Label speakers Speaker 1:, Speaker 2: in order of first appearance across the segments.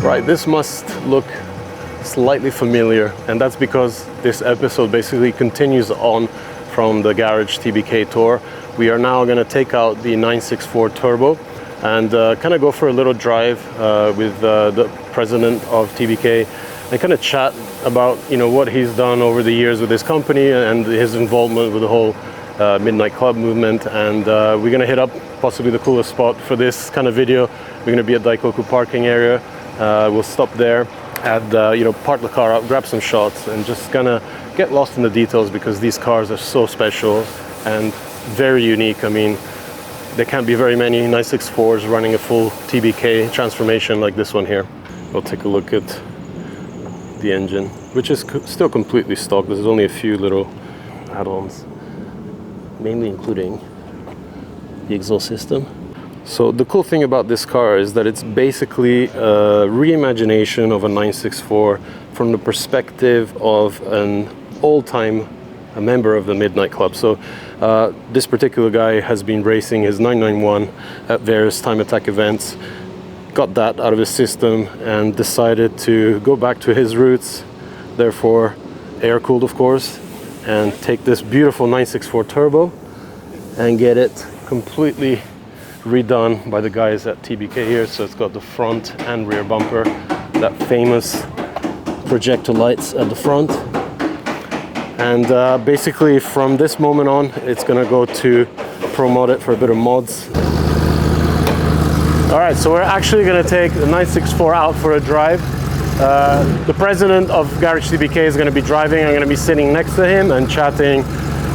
Speaker 1: Right, this must look slightly familiar, and that's because this episode basically continues on from the Garage TBK tour. We are now going to take out the 964 Turbo and kind of go for a little drive with the president of TBK and kind of chat about, you know, what he's done over the years with his company and his involvement with the whole Midnight Club movement. And we're going to hit up possibly the coolest spot for this kind of video. We're going to be at Daikoku parking area. We'll stop there and you know, park the car up, grab some shots, and just kind of get lost in the details, because these cars are so special and very unique. I mean, there can't be very many 964s running a full TBK transformation like this one here. We'll take a look at the engine, which is still completely stock. There's only a few little add-ons, mainly including the exhaust system. So the cool thing about this car is that it's basically a reimagination of a 964 from the perspective of an old-time member of the Midnight Club. So this particular guy has been racing his 991 at various time attack events, got that out of his system and decided to go back to his roots, therefore air-cooled of course, and take this beautiful 964 Turbo and get it completely redone by the guys at TBK here. So it's got the front and rear bumper, that famous projector lights at the front, and basically from this moment on it's gonna go to Promodet for a bit of mods. All right, so we're actually gonna take the 964 out for a drive. The president of Garage TBK is gonna be driving. I'm gonna be sitting next to him and chatting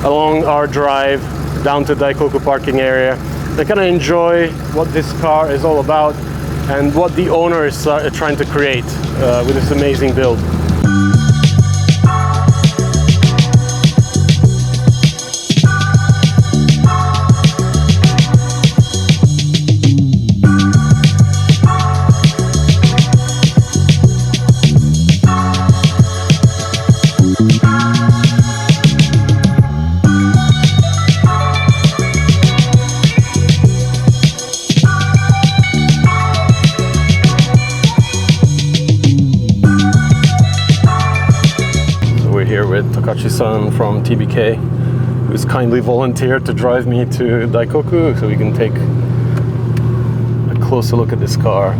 Speaker 1: along our drive down to Daikoku parking area. They kind of enjoy what this car is all about and what the owner is trying to create with this amazing build. Here with Takahashi-san from TBK, who's kindly volunteered to drive me to Daikoku so we can take a closer look at this car.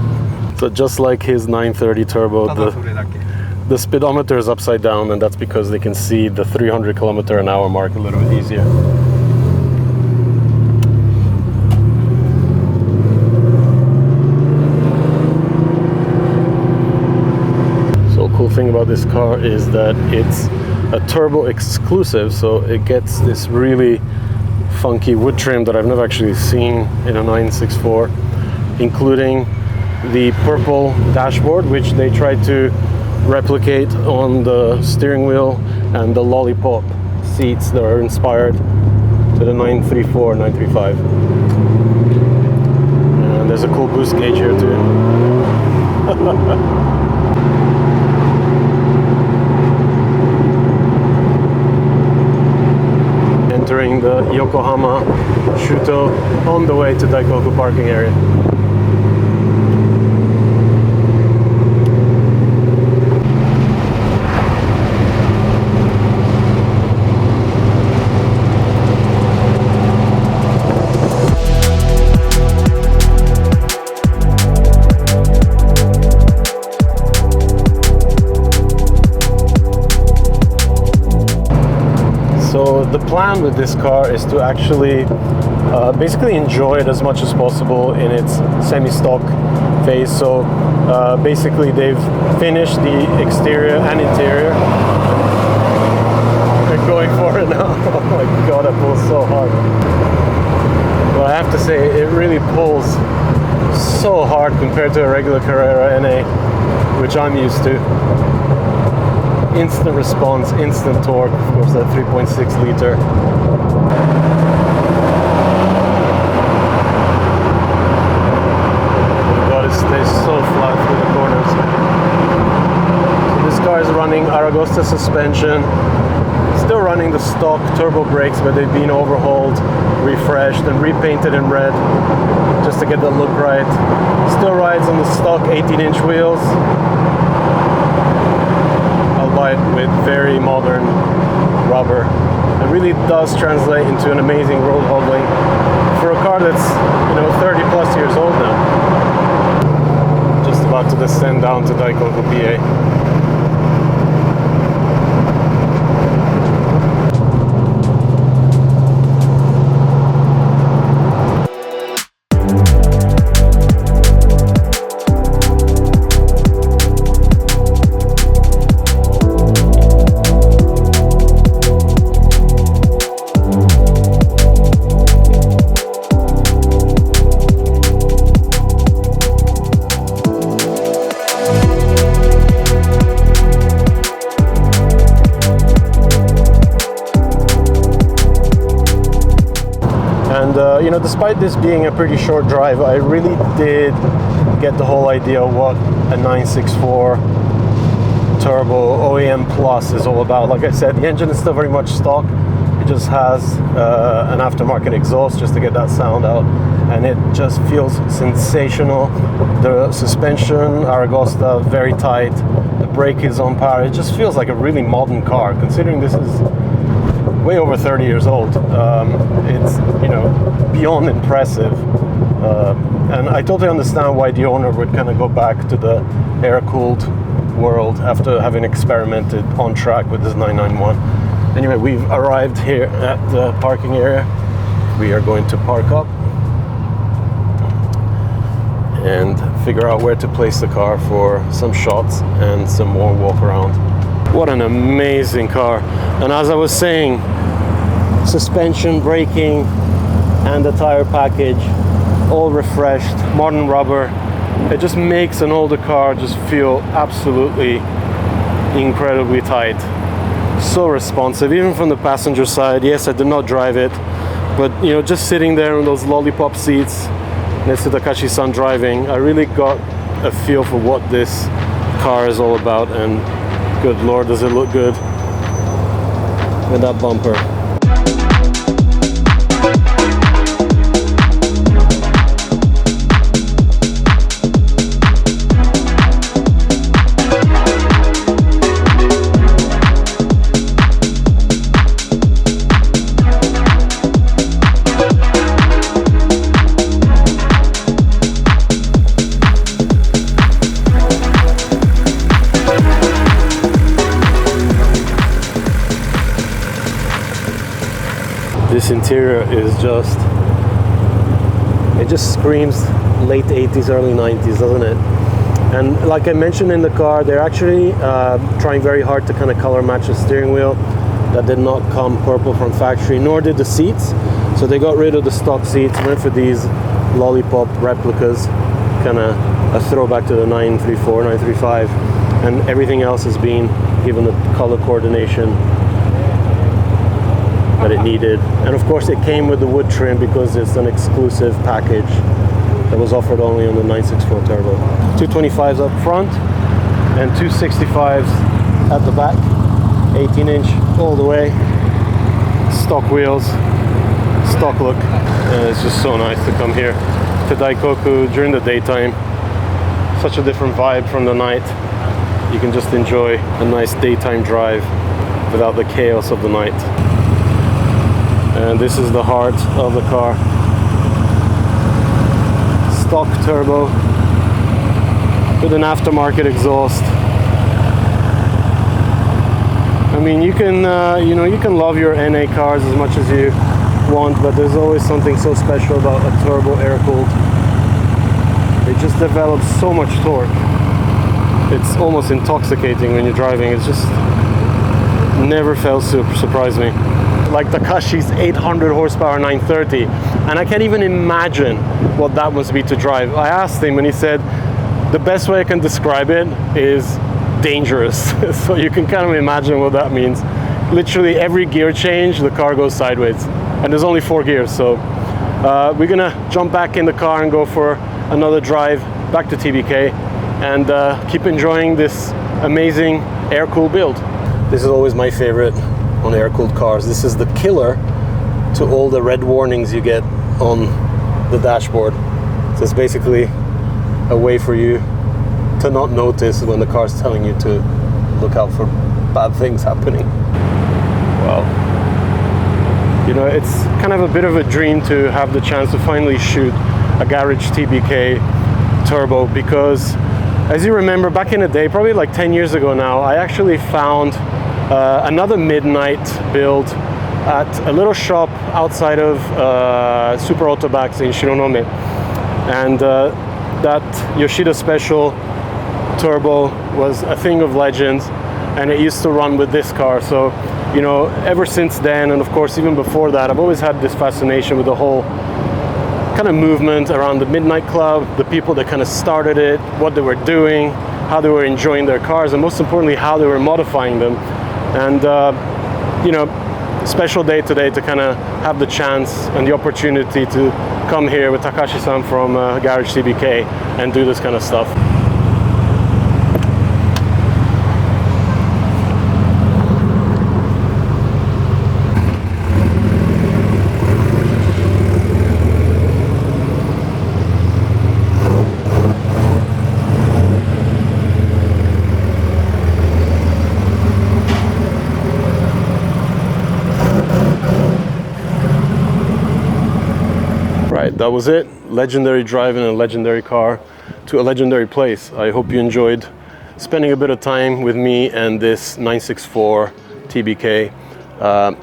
Speaker 1: So just like his 930 Turbo, the speedometer is upside down, and that's because they can see the 300 km/h mark a little bit easier. So cool thing about this car is that it's a turbo exclusive, so it gets this really funky wood trim that I've never actually seen in a 964, including the purple dashboard, which they tried to replicate on the steering wheel, and the lollipop seats that are inspired to the 934, 935. And there's a cool boost gauge here too. Entering the Yokohama Shuto on the way to Daikoku parking area. So the plan with this car is to actually basically enjoy it as much as possible in its semi-stock phase. So basically they've finished the exterior and interior. They're going for it now. Oh my god, it pulls so hard. But I have to say, it really pulls so hard compared to a regular Carrera NA, which I'm used to. Instant response, instant torque, of course that 3.6 liter. God, it stays so flat through the corners. So this car is running Aragosta suspension, Still running the stock turbo brakes, but they've been overhauled, refreshed, and repainted in red just to get the look right. Still rides on the stock 18-inch wheels, albeit with very modern rubber. It really does translate into an amazing road handling for a car that's, 30 plus years old now. Just about to descend down to Daikoku PA. Despite this being a pretty short drive, I really did get the whole idea of what a 964 turbo OEM Plus is all about. Like I said, the engine is still very much stock. It just has an aftermarket exhaust just to get that sound out, and it just feels sensational. The suspension, Aragosta, very tight. The brake is on par. It just feels like a really modern car, considering this is way over 30 years old. It's beyond impressive, and I totally understand why the owner would kind of go back to the air-cooled world after having experimented on track with this 991. Anyway, we've arrived here at the parking area. We are going to park up and figure out where to place the car for some shots and some more walk around. What an amazing car. And as I was saying, suspension, braking, and the tire package, all refreshed, modern rubber. It just makes an older car just feel absolutely incredibly tight. So responsive, even from the passenger side. Yes, I did not drive it, but just sitting there in those lollipop seats next to Takahashi-san driving, I really got a feel for what this car is all about, and good Lord, does it look good with that bumper. This interior is it just screams late 80s, early 90s, doesn't it? And like I mentioned in the car, they're actually trying very hard to kind of color match the steering wheel. That did not come purple from factory, nor did the seats. So they got rid of the stock seats, went for these lollipop replicas, kind of a throwback to the 934, 935, and everything else has been given the color coordination that it needed. And of course it came with the wood trim because it's an exclusive package that was offered only on the 964 Turbo. 225s up front and 265s at the back, 18-inch all the way, stock wheels, stock look, and it's just so nice to come here to Daikoku during the daytime. Such a different vibe from the night. You can just enjoy a nice daytime drive without the chaos of the night. And this is the heart of the car. Stock turbo with an aftermarket exhaust. I mean, you can you can love your NA cars as much as you want, but there's always something so special about a turbo air-cooled. It just develops so much torque. It's almost intoxicating when you're driving. It's just never fails to surprise me. Like Takashi's 800 horsepower 930, and I can't even imagine what that must be to drive. I asked him and he said the best way I can describe it is dangerous. So you can kind of imagine what that means. Literally every gear change the car goes sideways, and there's only 4 gears. So we're gonna jump back in the car and go for another drive back to TBK and keep enjoying this amazing air-cooled build. This is always my favorite on air-cooled cars. This is the killer to all the red warnings you get on the dashboard. So it's basically a way for you to not notice when the car's telling you to look out for bad things happening. Wow. You know, it's kind of a bit of a dream to have the chance to finally shoot a Garage TBK turbo, because as you remember back in the day, probably like 10 years ago now, I actually found another midnight build at a little shop outside of Super Auto Gatage in Shironome, and that Yoshida Special turbo was a thing of legend, and it used to run with this car. So, you know, ever since then, and of course even before that, I've always had this fascination with the whole kind of movement around the Midnight Club, the people that kind of started it, what they were doing, how they were enjoying their cars, and most importantly, how they were modifying them. And, you know, special day today to kind of have the chance and the opportunity to come here with Takahashi-san from Garage TBK and do this kind of stuff. Right, that was it. Legendary drive in a legendary car to a legendary place. I hope you enjoyed spending a bit of time with me and this 964 TBK.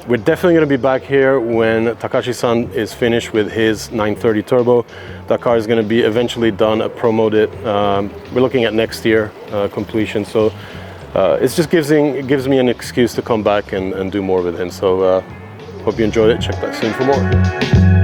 Speaker 1: We're definitely going to be back here when Takahashi-san is finished with his 930 turbo. That car is going to be eventually done at Promodet. We're looking at next year completion. So it just gives me an excuse to come back and do more with him. So hope you enjoyed it. Check back soon for more.